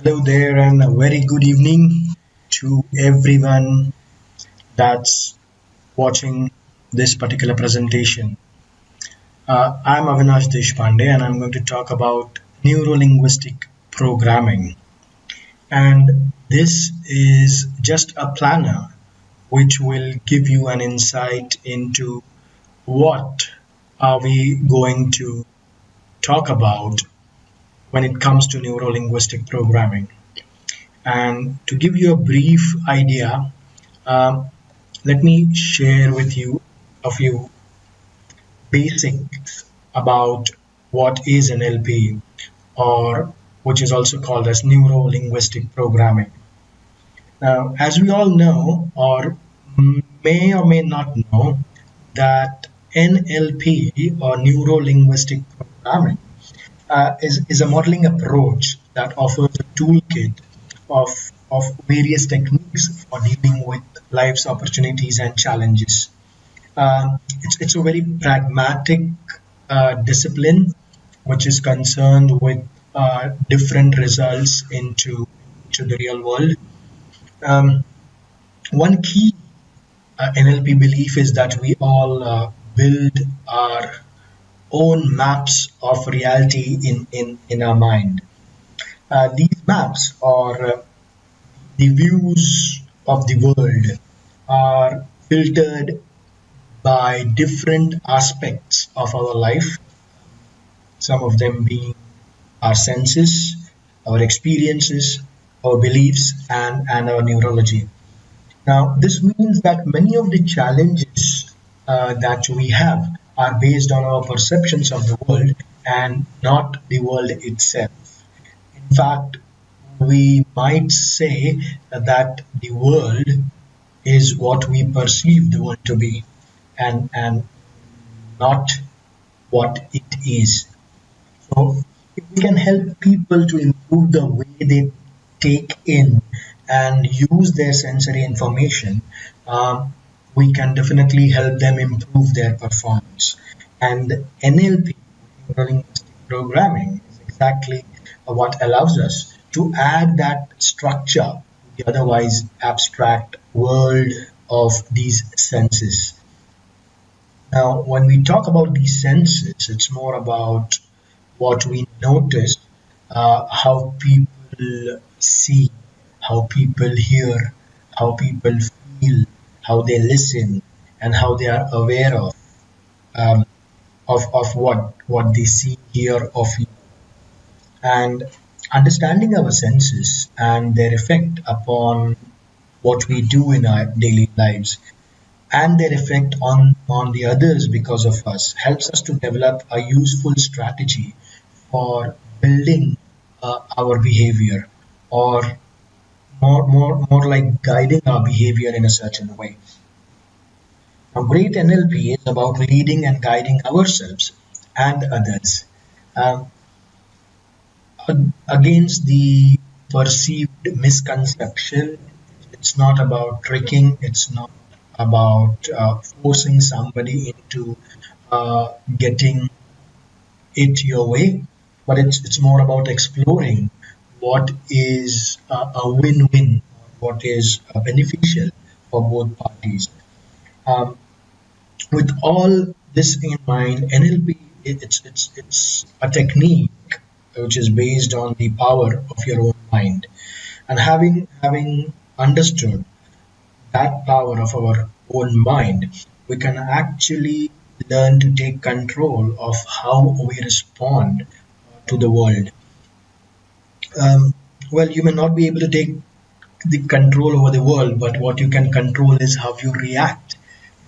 Hello there, and a very good evening to everyone that's watching this particular presentation. I'm Avinash Deshpande, and I'm going to talk about neuro-linguistic programming. And this is just a planner which will give you an insight into what are we going to talk about when it comes to neuro-linguistic programming. And to give you a brief idea, um, let me share with you a few basics about what is NLP, or which is also called as neuro linguistic programming. Now, as we all know, or may or may not know, that NLP, or neuro linguistic programming, is a modeling approach that offers a toolkit of, of various techniques for dealing with life's opportunities and challenges. It's a very pragmatic discipline which is concerned with different results into the real world. Um, One key NLP belief is that we all build our own maps of reality in our mind. These maps are the views of the world are filtered by different aspects of our life, some of them being our senses, our experiences, our beliefs, and our neurology. Now, this means that many of the challenges that we have are based on our perceptions of the world and not the world itself. In fact, we might say that the world is what we perceive the world to be, and not what it is. So, if we can help people to improve the way they take in and use their sensory information, um, we can definitely help them improve their performance. And NLP, neuro-linguistic programming, is exactly what allows us to add that structure to the otherwise abstract world of these senses. Now, when we talk about these senses, it's more about what we notice, how people see, how people hear, how people feel, how they listen, and how they are aware um, of what they see, hear, or feel. And understanding our senses and their effect upon what we do in our daily lives and their effect on the others because of us helps us to develop a useful strategy for building our behavior, or more like guiding our behavior in a certain way. Now, great NLP is about leading and guiding ourselves and others um, against the perceived misconception. It's not about tricking, it's not about forcing somebody into getting it your way, but it's more about exploring what is a win-win, what is beneficial for both parties. Um, with all this in mind, NLP, it's a technique which is based on the power of your own mind, and having understood that power of our own mind, we can actually learn to take control of how we respond to the world. Um, well, you may not be able to take the control over the world, but what you can control is how you react to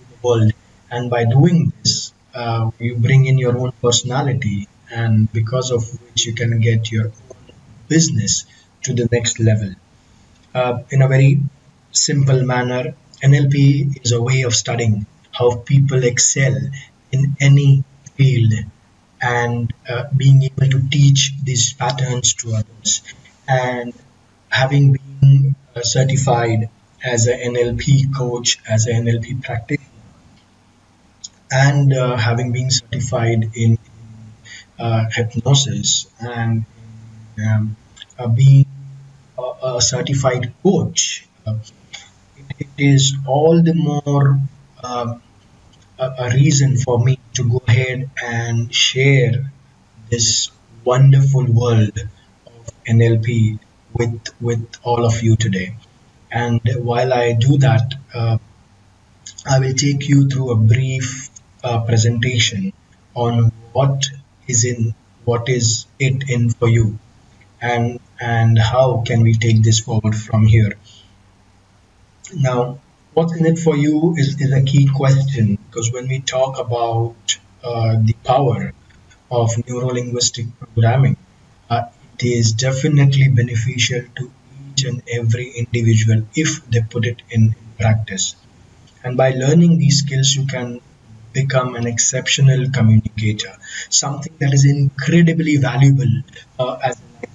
the world. And by doing this, you bring in your own personality, and because of which you can get your own business to the next level. In a very simple manner, NLP is a way of studying how people excel in any field, and being able to teach these patterns to others. And having been certified as an NLP coach, as an NLP practitioner, and having been certified in hypnosis, and being a certified coach, it is all the more uh, a reason for me to go ahead and share this wonderful world of NLP with all of you today. And while I do that, I will take you through a brief presentation on what is it in for you, and how can we take this forward from here. Now, what's in it for you is a key question, because when we talk about the power of neuro-linguistic programming, it is definitely beneficial to each and every individual if they put it in practice. And by learning these skills, you can become an exceptional communicator, something that is incredibly valuable as a life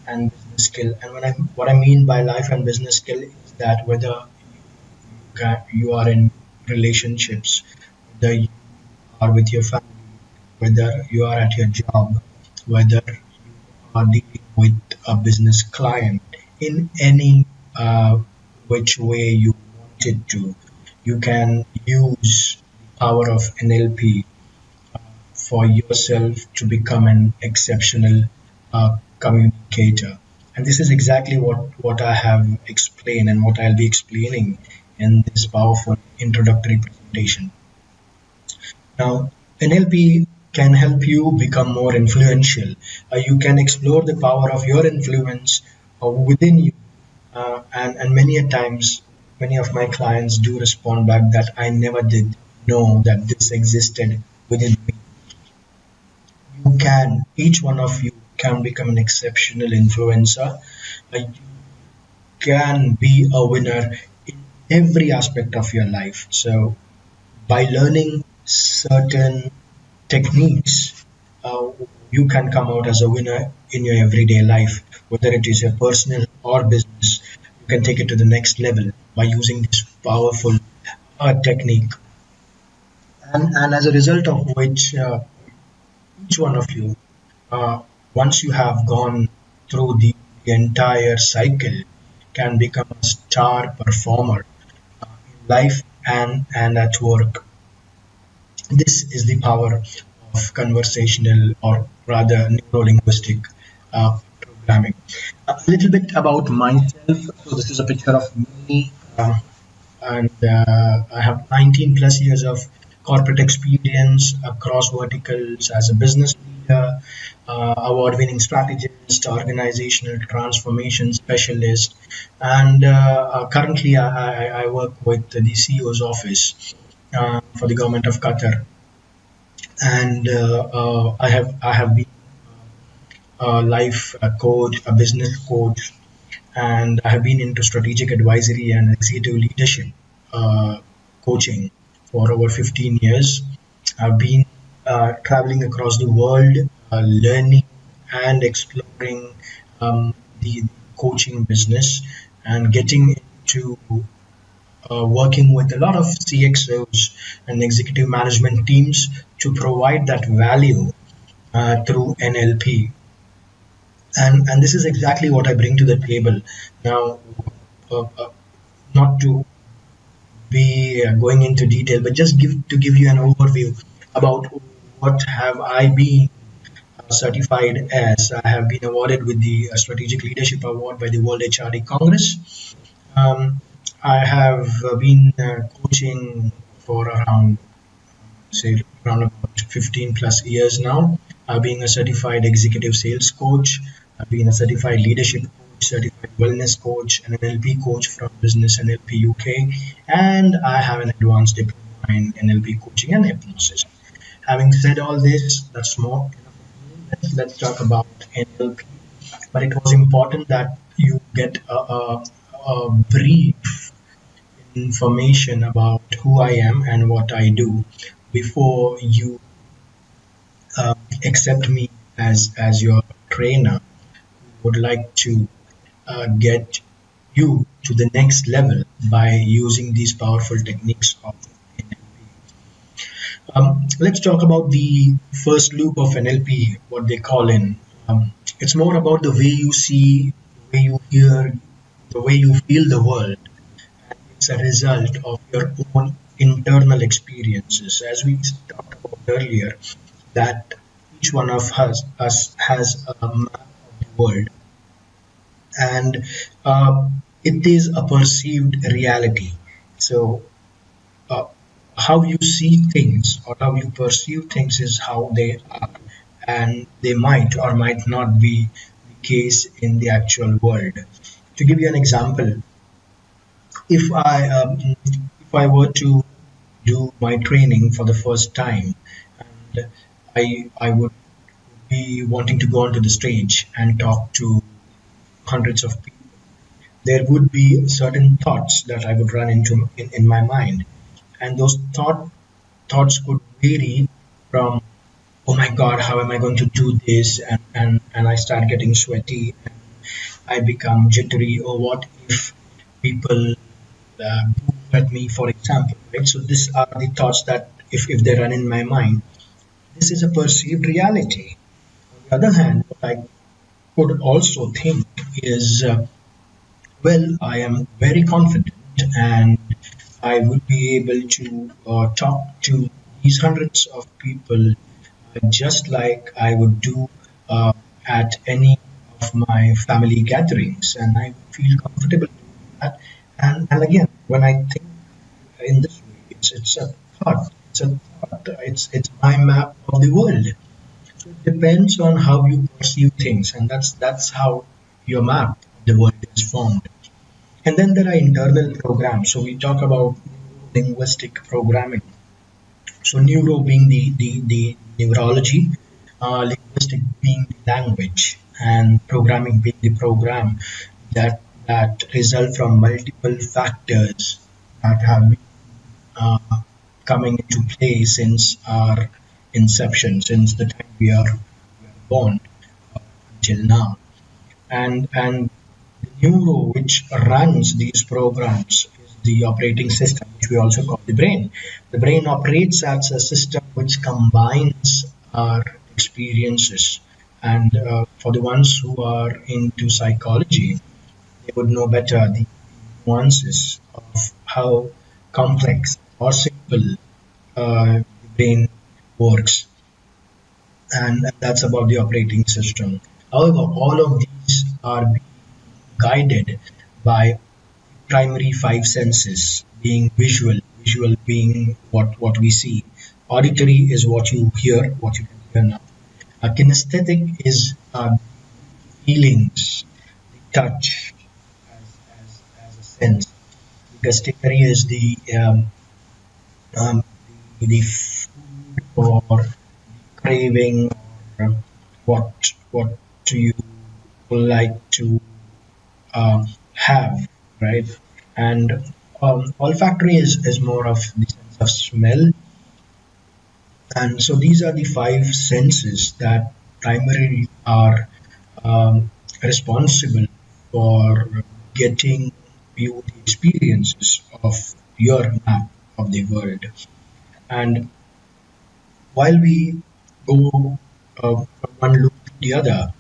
and business skill. And what I mean by life and business skill is that whether you are in relationships, whether you are with your family, whether you are at your job, whether you are dealing with a business client, in any which way you wanted to, you can use the power of NLP for yourself to become an exceptional communicator. And this is exactly what I have explained and what I'll be explaining in this powerful introductory presentation. Now, NLP can help you become more influential. You can explore the power of your influence within you. And many a times, many of my clients do respond back that I never did know that this existed within me. You can, each one of you can become an exceptional influencer. You can be a winner in every aspect of your life. So, by learning certain techniques, you can come out as a winner in your everyday life, whether it is your personal or business. You can take it to the next level by using this powerful technique. And as a result of which, each one of you, uh, once you have gone through the entire cycle, can become a star performer in life and at work. This is the power of conversational, or rather neuro-linguistic programming. A little bit about myself. So this is a picture of me, and I have 19 plus years of corporate experience across verticals as a business leader, award-winning strategist, organizational transformation specialist, and currently I work with the CEO's office for the government of Qatar, and I have been a life coach, a business coach, and I have been into strategic advisory and executive leadership coaching for over 15 years. I've been traveling across the world, learning and exploring the coaching business, and getting into working with a lot of CXOs and executive management teams to provide that value through NLP. And this is exactly what I bring to the table. Now, uh, uh, not to be going into detail, but just give you an overview about what have I been certified as. I have been awarded with the Strategic Leadership Award by the World HRD Congress. Um, I have been coaching for around, say, around about 15 plus years now. Being a certified executive sales coach, being a certified leadership coach, certified wellness coach, and an NLP coach from Business NLP UK, and I have an advanced diploma in NLP coaching and hypnosis. Having said all this, that's more enough of me. Let's talk about NLP. But it was important that you get a brief information about who I am and what I do before you accept me as your trainer, who would like to get you to the next level by using these powerful techniques of NLP. Let's talk about the first loop of NLP, what they call in. It's more about the way you see, the way you hear, the way you feel the world. It's a result of your own internal experiences. As we talked about earlier, that each one of us has a map of the world, and uh, it is a perceived reality. So, uh, how you see things or how you perceive things is how they are, and they might or might not be the case in the actual world. To give you an example, if I were to do my training for the first time, and I would be wanting to go onto the stage and talk to hundreds of people, there would be certain thoughts that I would run into in my mind, and those thoughts could vary from, oh my god, how am I going to do this, and I start getting sweaty, and I become jittery, or what if people boo at me, for example, right? So these are the thoughts that if they run in my mind, this is a perceived reality. On the other hand, what I could also think is, well, I am very confident, and I would be able to talk to these hundreds of people just like I would do uh, at any of my family gatherings, and I feel comfortable doing that. And again, when I think in this way, it's a thought. It's a thought. It's my map of the world. So it depends on how you perceive things, and that's how your map of the world is formed. And then there are internal programs. So we talk about linguistic programming. So neuro being the neurology, linguistic being the language, and programming being the program that result from multiple factors that have been uh, coming into play since our inception, since the time we are born until now. And the neuro which runs these programs is the operating system, which we also call the brain. The brain operates as a system which combines our experiences, and for the ones who are into psychology, they would know better the nuances of how complex or simple the brain works, and that's about the operating system. However, all of these are guided by primary five senses, being visual being what we see, auditory is what you hear, what you can hear now, kinesthetic is feelings, the touch as a sense, the gustatory is um, the food or craving, or what do you like to have, right? And olfactory is more of the sense of smell. And so these are the five senses that primarily are um, responsible for getting you the experiences of your map of the world. And while we go from one loop to the other,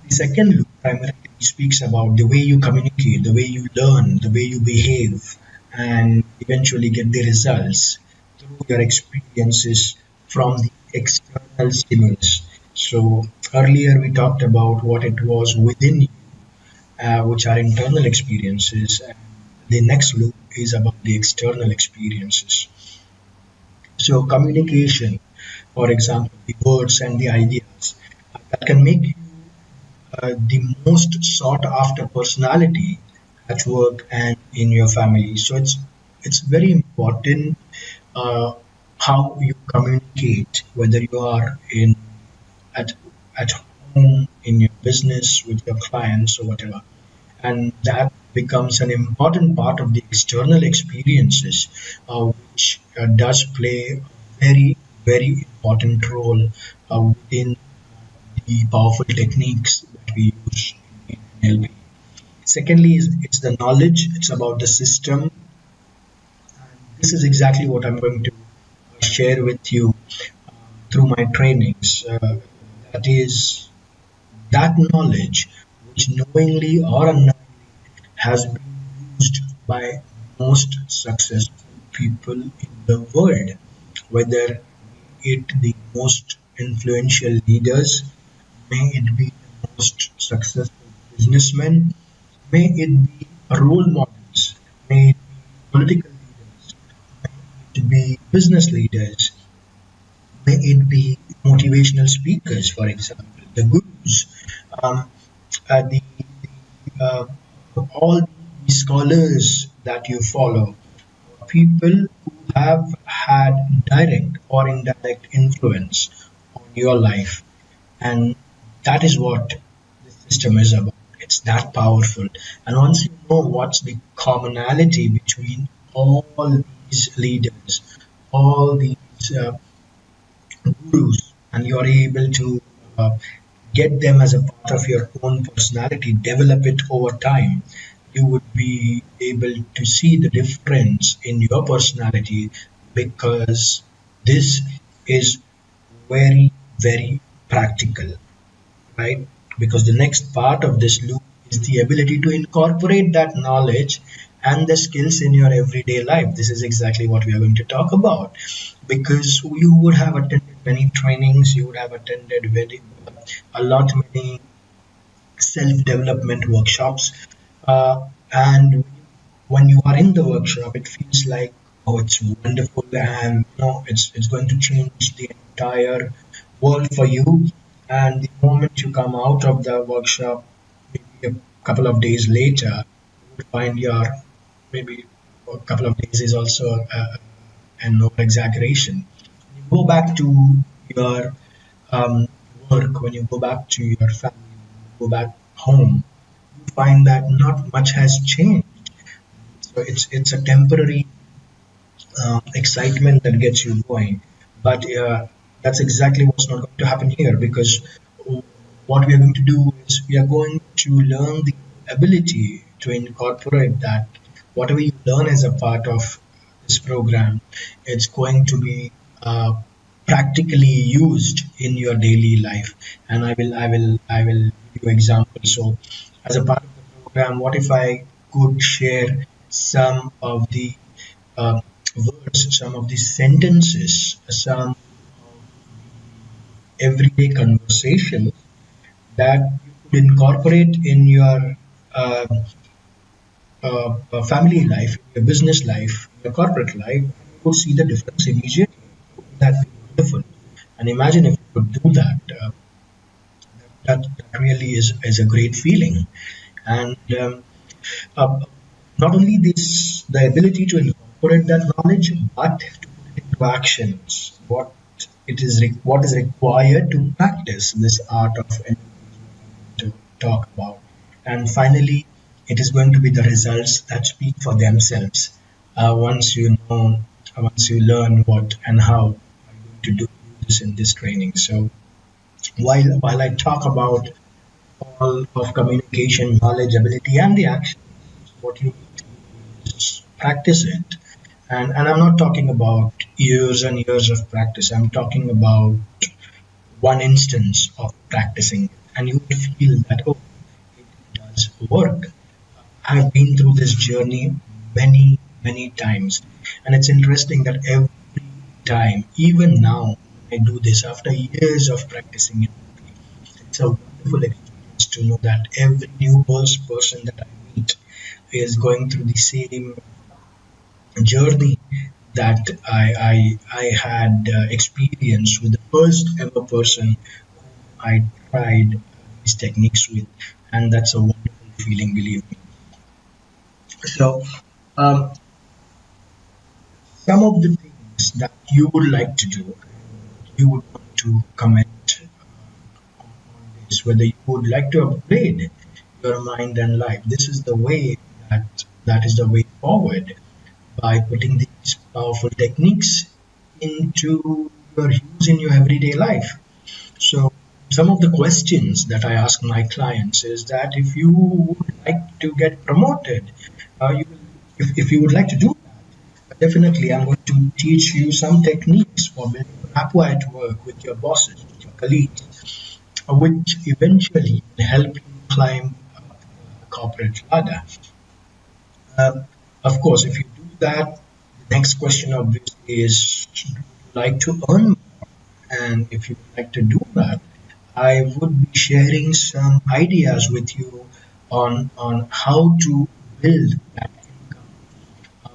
the second loop primarily speaks about the way you communicate, the way you learn, the way you behave, and eventually get the results through your experiences from the external stimulus. So earlier we talked about what it was within you, which are internal experiences, and the next loop is about the external experiences. So communication, for example, the words and the ideas that can make you the most sought after personality at work and in your family. So it's very important uh, how you communicate, whether you are in at at home, in your business, with your clients, or whatever. And that becomes an important part of the external experiences, which does play a very important role within the powerful techniques that we use in NLP. Secondly, is it's the knowledge. It's about the system. This is exactly what I'm going to share with you through my trainings. That is that knowledge, which knowingly or unknowingly has been used by most successful people in the world, whether it the most influential leaders, may it be the most successful businessmen, may it be role models, may it be political leaders, may it be business leaders, may it be motivational speakers, for example, the gurus, um, uh, all the scholars that you follow, people who have had direct or indirect influence on your life. And that is what the system is about. It's that powerful. And once you know what's the commonality between all these leaders, all these gurus, and you're able to uh, get them as a part of your own personality, develop it over time, you would be able to see the difference in your personality, because this is very, very practical, right? Because the next part of this loop is the ability to incorporate that knowledge and the skills in your everyday life. This is exactly what we are going to talk about. Because you would have attended many trainings, you would have attended a lot many self-development workshops, and when you are in the workshop, it feels like, oh, it's wonderful, and it's going to change the entire world for you. And the moment you come out of the workshop, maybe a couple of days later, you would find your, maybe a couple of days is also an over exaggeration. You go back to your um, work, when you go back to your family, when you go back home, you find that not much has changed. So it's a temporary excitement that gets you going. But that's exactly what's not going to happen here, because what we are going to do is we are going to learn the ability to incorporate that. Whatever you learn as a part of this program, it's going to be practically used in your daily life. And I will give you examples. So as a part of the program, what if I could share some of the uh, words, some of the sentences, some of the everyday conversations that you could incorporate in your uh, family life, in your business life, in your corporate life, and you could see the difference immediately. Wouldn't that be wonderful? And imagine if you could do that. That really is a great feeling. And uh, not only this, the ability to incorporate that knowledge, but to put it into actions. What is required to practice this art of NLP is what I'm going to talk about. And finally, it is going to be the results that speak for themselves. Once you know, once you learn what and how are you going to do this in this training. So while I talk about all of communication, knowledge, ability, and the actions, what you need to do is practice it. And I'm not talking about years and years of practice. I'm talking about one instance of practicing it. And you will feel that, oh, it does work. I've been through this journey many, many times. And it's interesting that every time, even now, when I do this after years of practicing it, it's a wonderful experience to know that every new person that I meet is going through the same journey that I had experienced with the first ever person whom I tried these techniques with, and that's a wonderful feeling, believe me. So, um, some of the things that you would like to do, you would want to comment on this, whether you would like to upgrade your mind and life. This is the way that is the way forward, by putting these powerful techniques into your use in your everyday life. So, some of the questions that I ask my clients is that if you would like to get promoted, you will, if you would like to do that, definitely I'm going to teach you some techniques for building rapport at work with your bosses, with your colleagues, which eventually will help you climb up the corporate ladder. Um, of course, if you do that, the next question obviously is, would you like to earn more? And if you would like to do that, I would be sharing some ideas with you on how to build that income,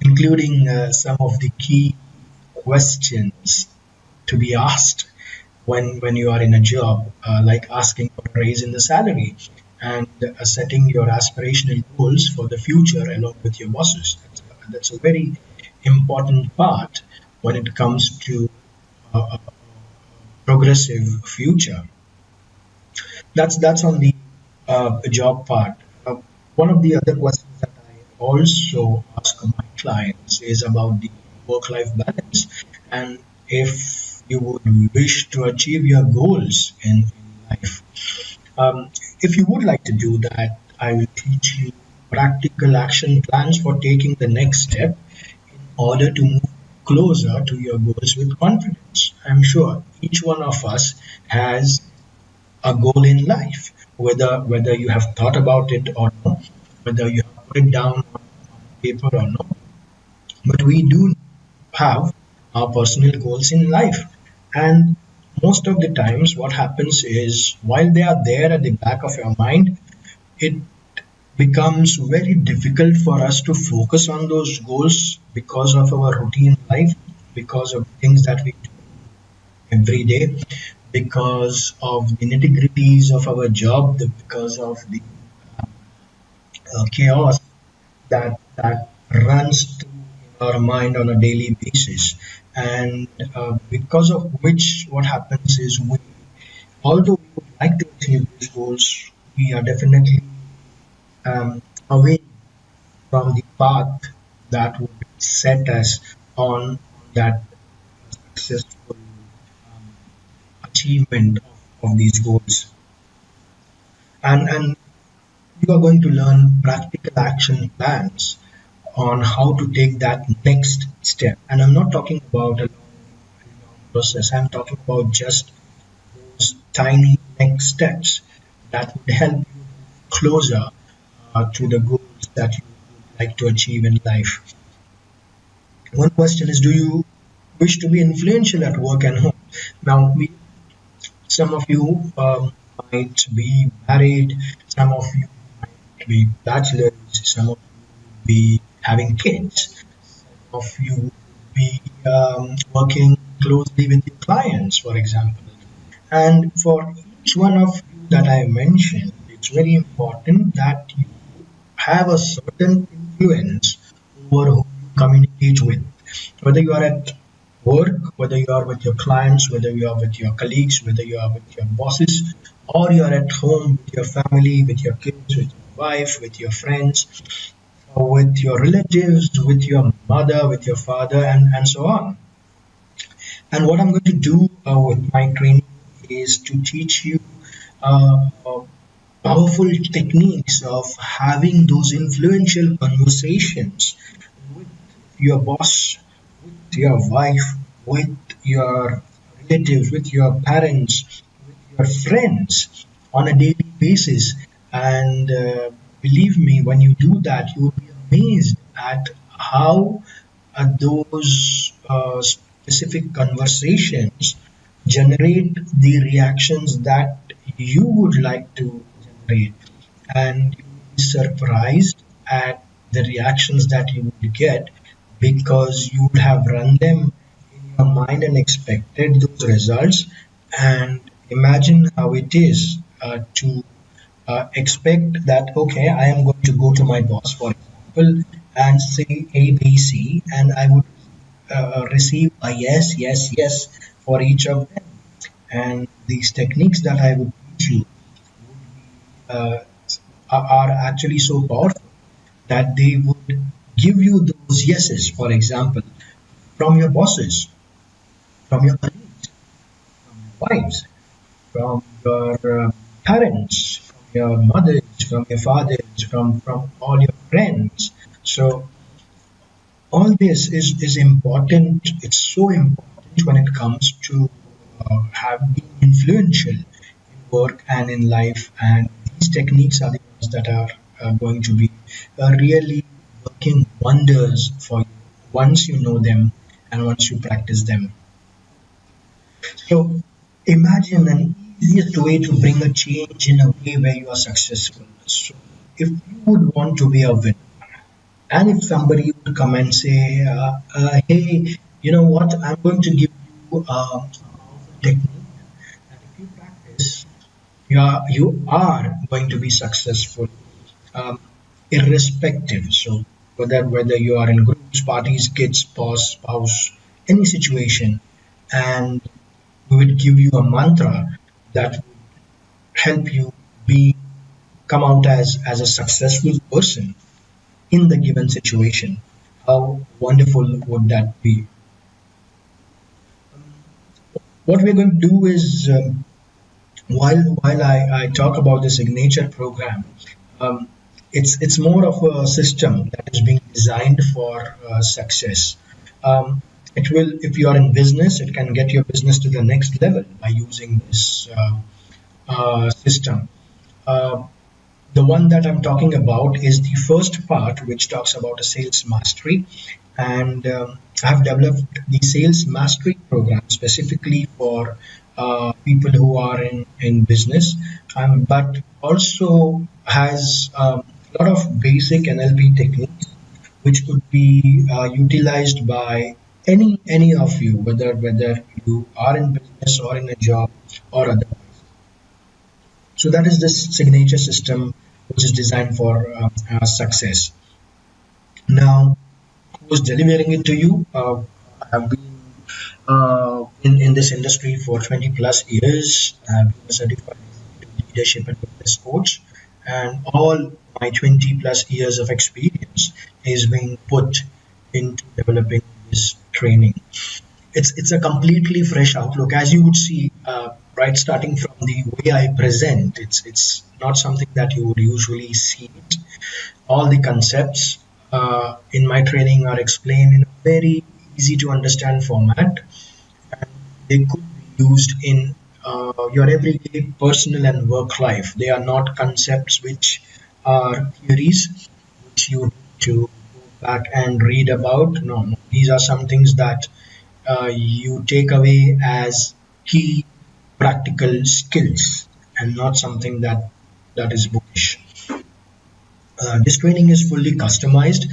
including some of the key questions to be asked when you are in a job, like asking for a raise in the salary and setting your aspirational goals for the future along with your bosses. That's a very important part when it comes to a progressive future. That's on the job part. One of the other questions that I also ask my clients is about the work-life balance, and if you would wish to achieve your goals in life. If you would like to do that, I will teach you practical action plans for taking the next step in order to move closer to your goals with confidence. I'm sure each one of us has a goal in life, whether you have thought about it or not, whether you have put it down on paper or not. But we do have our personal goals in life, and most of the times, what happens is while they are there at the back of your mind, it becomes very difficult for us to focus on those goals because of our routine life, because of things that we do every day, because of the nitty-gritties of our job, because of the chaos that runs through our mind on a daily basis, and because of which, what happens is although we would like to achieve these goals, we are definitely away from the path that would set us on that successful achievement of these goals. And you are going to learn practical action plans on how to take that next step. And I'm not talking about a long process. I'm talking about just those tiny next steps that would help you closer to the goals that you would like to achieve in life. One question is, do you wish to be influential at work and home? Now, some of you might be married, some of you might be bachelors, some of you would be having kids, some of you would be working closely with your clients, for example. And for each one of you that I mentioned, it's very important that you have a certain influence over who you communicate with. Whether you are at work, whether you are with your clients, whether you are with your colleagues, whether you are with your bosses, or you are at home with your family, with your kids, with your wife, with your friends, or with your relatives, with your mother, with your father, and so on. And what I'm going to do with my training is to teach you powerful techniques of having those influential conversations with your boss, with your wife, with your relatives, with your parents, with your friends on a daily basis. And believe me, when you do that, you will be amazed at how those specific conversations generate the reactions that you would like to generate, and you will be surprised at the reactions that you would get because you would have run them in your mind and expected those results. And imagine how it is to expect that, okay, I am going to go to my boss, for example, and say ABC, and I would receive a yes, yes, yes for each of them. And these techniques that I would teach you uh, are actually so powerful that they would give you those yeses, for example, from your bosses, from your colleagues, from your wives, from your parents, from your mothers, from your fathers, from all your friends. So all this is important. It's so important when it comes to being influential in work and in life. And these techniques are the ones that are going to be really working wonders for you once you know them and once you practice them. So imagine an easiest way to bring a change in a way where you are successful. So if you would want to be a winner, and if somebody would come and say, hey, you know what, I'm going to give you a powerful technique that if you practice, you are going to be successful, um, irrespective. So whether you are in groups, parties, kids, spouse, any situation, and we would give you a mantra that would help you be come out as a successful person in the given situation. How wonderful would that be? What we're going to do is, while I talk about the signature program, um, it's more of a system that is being designed for success. It will, if you are in business, it can get your business to the next level by using this system. Uh, the one that I'm talking about is the first part, which talks about a sales mastery. And I've developed the sales mastery program specifically for people who are in business, but also has a lot of basic NLP techniques which could be utilized by any of you, whether you are in business or in a job or other. So that is this signature system which is designed for success. Now, who's delivering it to you? I've been in this industry for 20 plus years. I've been a certified leadership and business coach, and all my 20 plus years of experience is being put into developing this training. It's a completely fresh outlook, as you would see, right, starting from the way I present. It's not something that you would usually see it. All the concepts in my training are explained in a very easy to understand format, and they could be used in your everyday personal and work life. They are not concepts which are theories which you need to go back and read about. No, no. These are some things that you take away as key practical skills and not something that is bookish. This training is fully customized.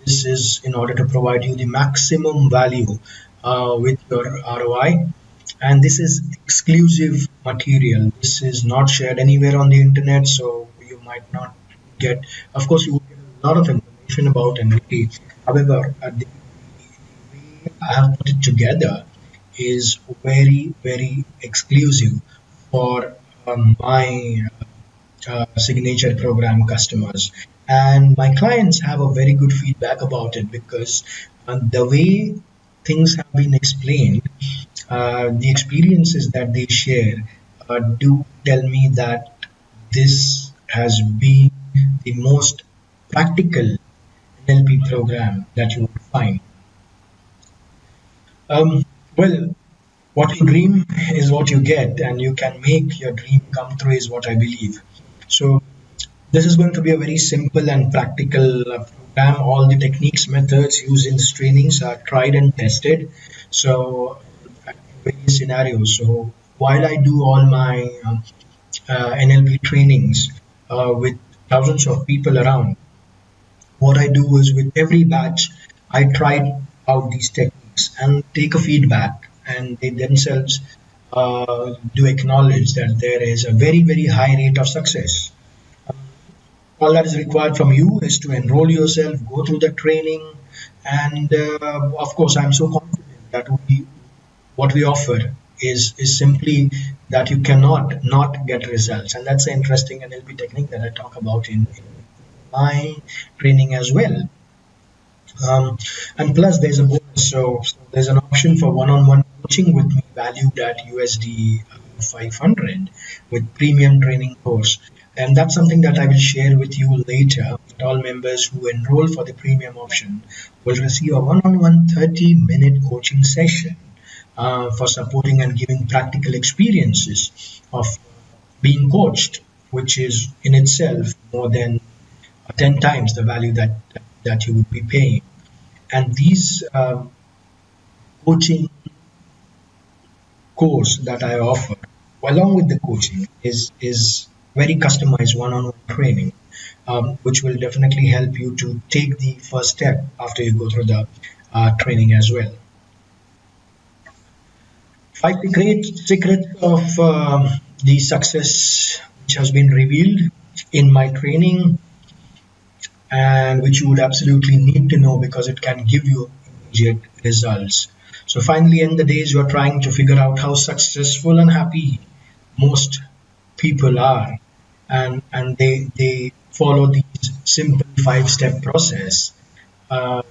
This is in order to provide you the maximum value with your ROI. And this is exclusive material. This is not shared anywhere on the internet, so you might not get, of course, you will get a lot of information about NLP. However, the way I have put it together is very, very exclusive for my signature program customers. And my clients have a very good feedback about it because the way things have been explained, the experiences that they share do tell me that this has been the most practical NLP program that you will find. Well, what you dream is what you get, and you can make your dream come true, is what I believe. So, this is going to be a very simple and practical program. All the techniques, methods used in these trainings are tried and tested. So, in various scenarios. So, while I do all my NLP trainings with thousands of people around, what I do is with every batch, I try out these techniques and take a feedback, and they themselves do acknowledge that there is a very, very high rate of success. All that is required from you is to enroll yourself, go through the training, and of course, I'm so confident that what we offer is simply that you cannot not get results, and that's the interesting NLP technique that I talk about in my training as well. Um, and plus, there's a bonus. So there's an option for one-on-one coaching with me, valued at USD 500, with premium training course. And that's something that I will share with you later. All members who enroll for the premium option will receive a one-on-one 30-minute coaching session for supporting and giving practical experiences of being coached, which is in itself more than 10 times the value that that you would be paying. And these coaching course that I offer, along with the coaching, is very customized one-on-one training, which will definitely help you to take the first step after you go through the training as well. Five secrets of the success which has been revealed in my training, and which you would absolutely need to know because it can give you immediate results. So finally, in the days, you're trying to figure out how successful and happy most people are, and they follow these simple five-step process,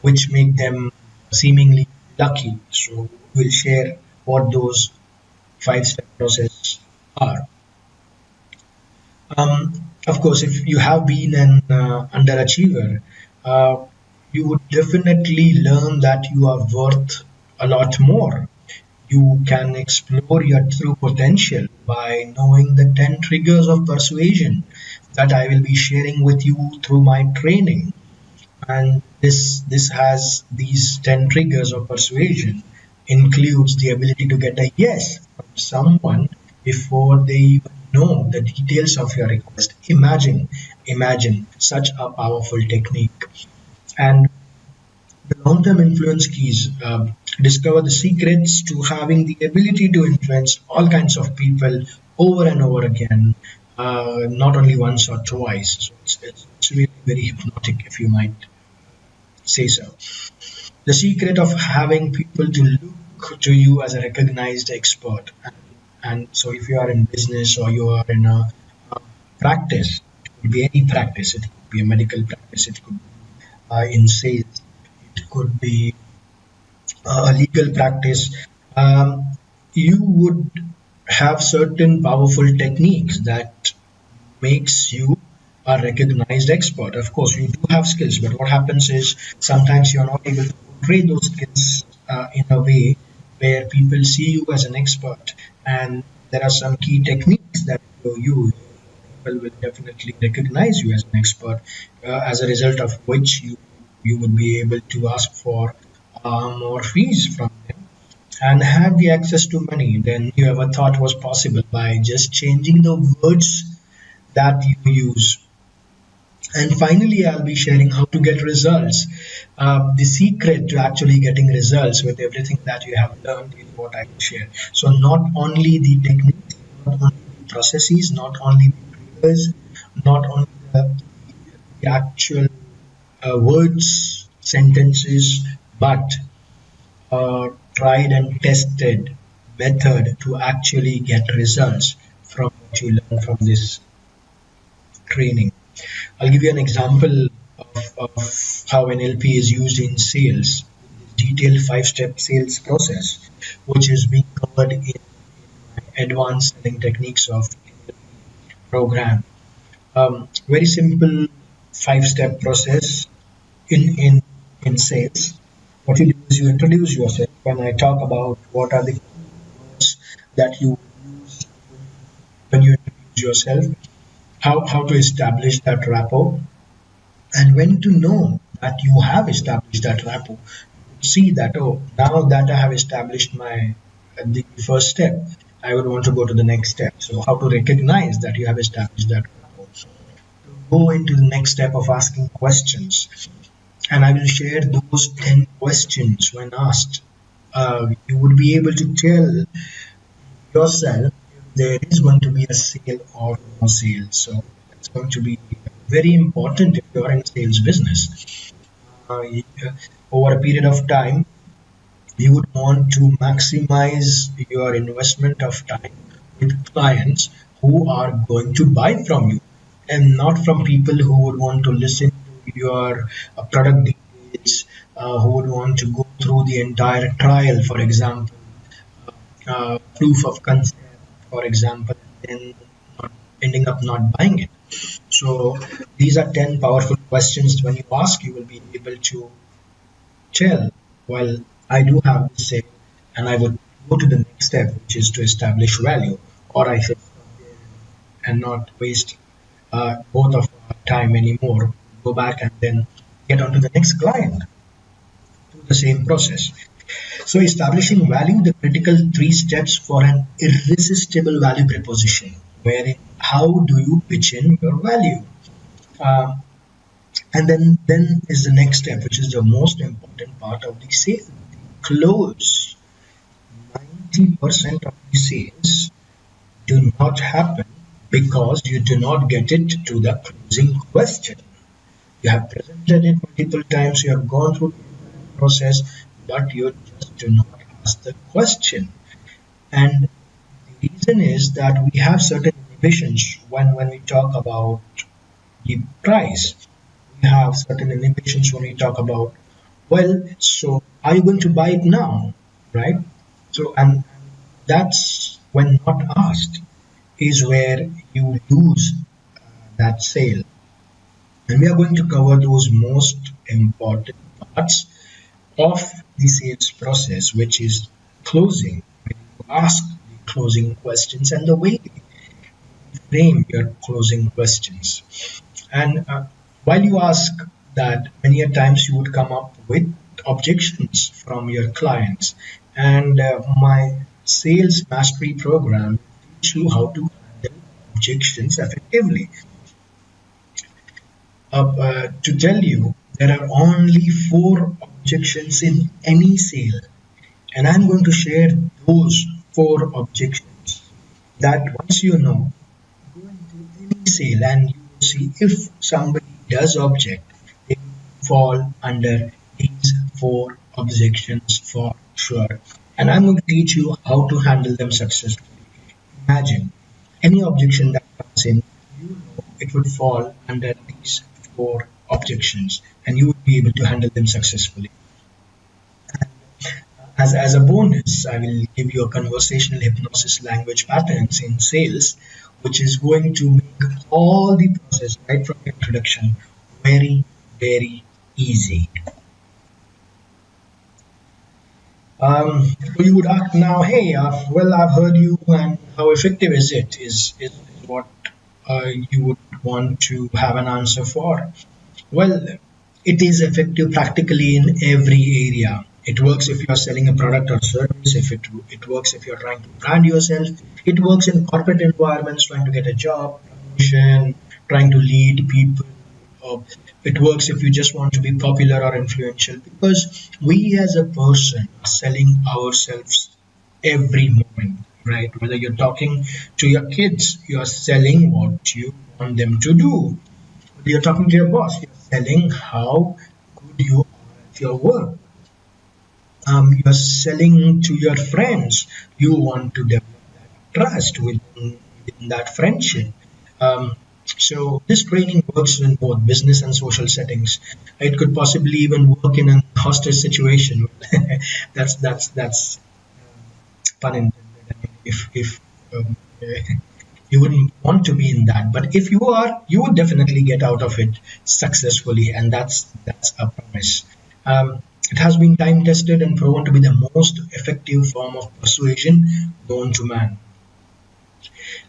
which make them seemingly lucky. So we'll share what those five-step process are. Of course, if you have been an underachiever, uh, you would definitely learn that you are worth a lot more. You can explore your true potential by knowing the 10 triggers of persuasion that I will be sharing with you through my training. And this has these 10 triggers of persuasion includes the ability to get a yes from someone before they even know the details of your request. Imagine such a powerful technique. And the long-term influence keys, discover the secrets to having the ability to influence all kinds of people over and over again, not only once or twice. So it's really very hypnotic, if you might say so. The secret of having people to look to you as a recognized expert. And so, if you are in business or you are in a practice, it could be any practice, it could be a medical practice, it could be in sales, it could be a legal practice, you would have certain powerful techniques that makes you a recognized expert. Of course, you do have skills, but what happens is sometimes you're not able to portray those skills in a way where people see you as an expert. And there are some key techniques that you use. People will definitely recognize you as an expert, as a result of which you would be able to ask for more fees from them and have the access to money than you ever thought was possible by just changing the words that you use. And finally, I'll be sharing how to get results. The secret to actually getting results with everything that you have learned is what I will share. So, not only the techniques, not only the processes, not only the triggers, not only the actual words, sentences, but tried and tested method to actually get results from what you learn from this training. I'll give you an example of how NLP is used in sales. Detailed five-step sales process, which is being covered in advanced selling techniques of NLP program. Very simple five-step process in sales. What you do is you introduce yourself. When I talk about what are the words that you use when you introduce yourself, how to establish that rapport, and when to know that you have established that rapport. See that, oh, now that I have established my the first step, I would want to go to the next step. So how to recognize that you have established that rapport. So go into the next step of asking questions, and I will share those 10 questions when asked. You would be able to tell yourself if there is going to be a sale or no sale. So it's going to be very important if you're in sales business. Over a period of time, you would want to maximize your investment of time with clients who are going to buy from you and not from people who would want to listen to your product details, who would want to go through the entire trial, for example, proof of concept, for example, and not ending up not buying it. So these are 10 powerful questions. When you ask, you will be able to tell, well, I do have this sale, and I would go to the next step, which is to establish value, or I should stop there and not waste both of our time anymore. Go back and then get on to the next client through the same process. So establishing value, the critical three steps for an irresistible value proposition, wherein how do you pitch in your value? Uh, and then is the next step, which is the most important part of the sale, close. 90% of the sales do not happen because you do not get it to the closing question. You have presented it multiple times, you have gone through the process, but you just do not ask the question. And the reason is that we have certain inhibitions when we talk about the price. We have certain inhibitions when we talk about, well, so are you going to buy it now? Right? So, and that's when not asked is where you lose that sale. And we are going to cover those most important parts of the sales process, which is closing. When you ask the closing questions and the way you frame your closing questions. And while you ask that, many a times you would come up with objections from your clients. And my sales mastery program teaches you how to handle objections effectively. To tell you, there are only four objections in any sale, and I'm going to share those four objections that once you know, go into any sale and you will see if somebody does object, they will fall under these four objections for sure. And I'm going to teach you how to handle them successfully. Imagine any objection that comes in, you know it would fall under these four objections and you would be able to handle them successfully. As a bonus, I will give you a conversational hypnosis language patterns in sales, which is going to make all the process right from introduction very, very easy. So you would ask now, hey, well, I've heard you, and how effective is it? Is what you would want to have an answer for. Well, it is effective practically in every area. It works if you're selling a product or service, if it works if you're trying to brand yourself, it works in corporate environments, trying to get a job, promotion, trying to lead people. It works if you just want to be popular or influential because we as a person are selling ourselves every moment, right? Whether you're talking to your kids, you're selling what you want them to do. You're talking to your boss, you're selling how good you are at your work. You're selling to your friends, you want to develop trust within that friendship. So this training works in both business and social settings. It could possibly even work in a hostage situation. That's pun intended. I mean, if you wouldn't want to be in that, but if you are, you would definitely get out of it successfully, and that's a promise. It has been time tested and proven to be the most effective form of persuasion known to man,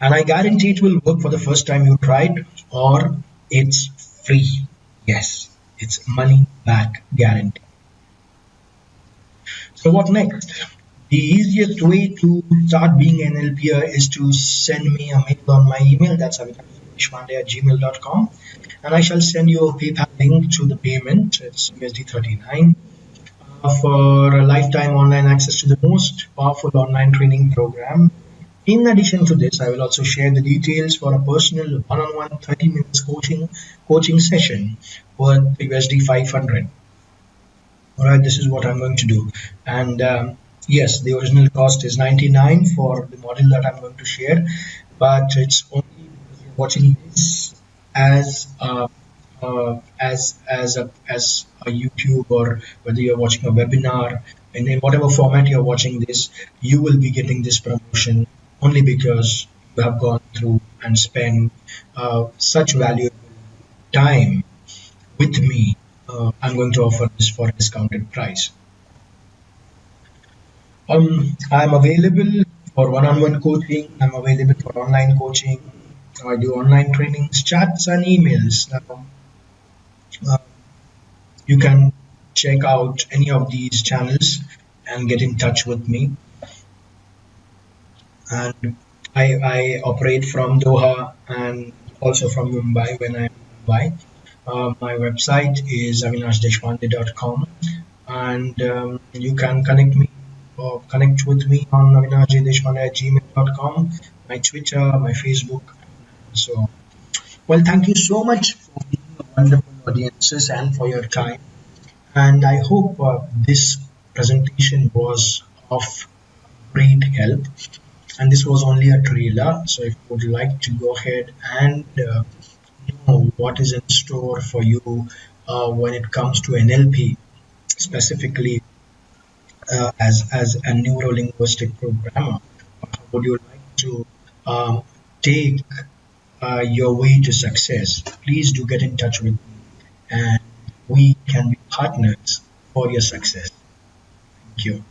and I guarantee it will work for the first time you try it, or it's free. Yes, it's money back guarantee. So what next? The easiest way to start being an LPer is to send me a mail on my email. That's avinash@gmail.com, and I shall send you a PayPal link to the payment. It's USD 39 for a lifetime online access to the most powerful online training program. In addition to this, I will also share the details for a personal one-on-one 30 minutes coaching session worth USD 500. All right, this is what I'm going to do. And yes, the original cost is 99 for the model that I'm going to share, but it's only because you're watching this as as a YouTube, or whether you're watching a webinar, and in whatever format you're watching this, you will be getting this promotion only because you have gone through and spent such valuable time with me. I'm going to offer this for a discounted price. I'm available for one-on-one coaching. I'm available for online coaching. I do online trainings, chats, and emails. Uh, You can check out any of these channels and get in touch with me. And I operate from Doha and also from Mumbai when I'm in Mumbai. My website is avinashdeshpande.com, and you can connect me or connect with me on avinashdeshpande@gmail.com, my Twitter, my Facebook, and so on. Well, thank you so much for being a wonderful audiences and for your time. And I hope this presentation was of great help. And this was only a trailer. So if you would like to go ahead and know what is in store for you when it comes to NLP, specifically as a neuro linguistic programmer, how would you like to um, take your way to success? Please do get in touch with me, and we can be partners for your success. Thank you.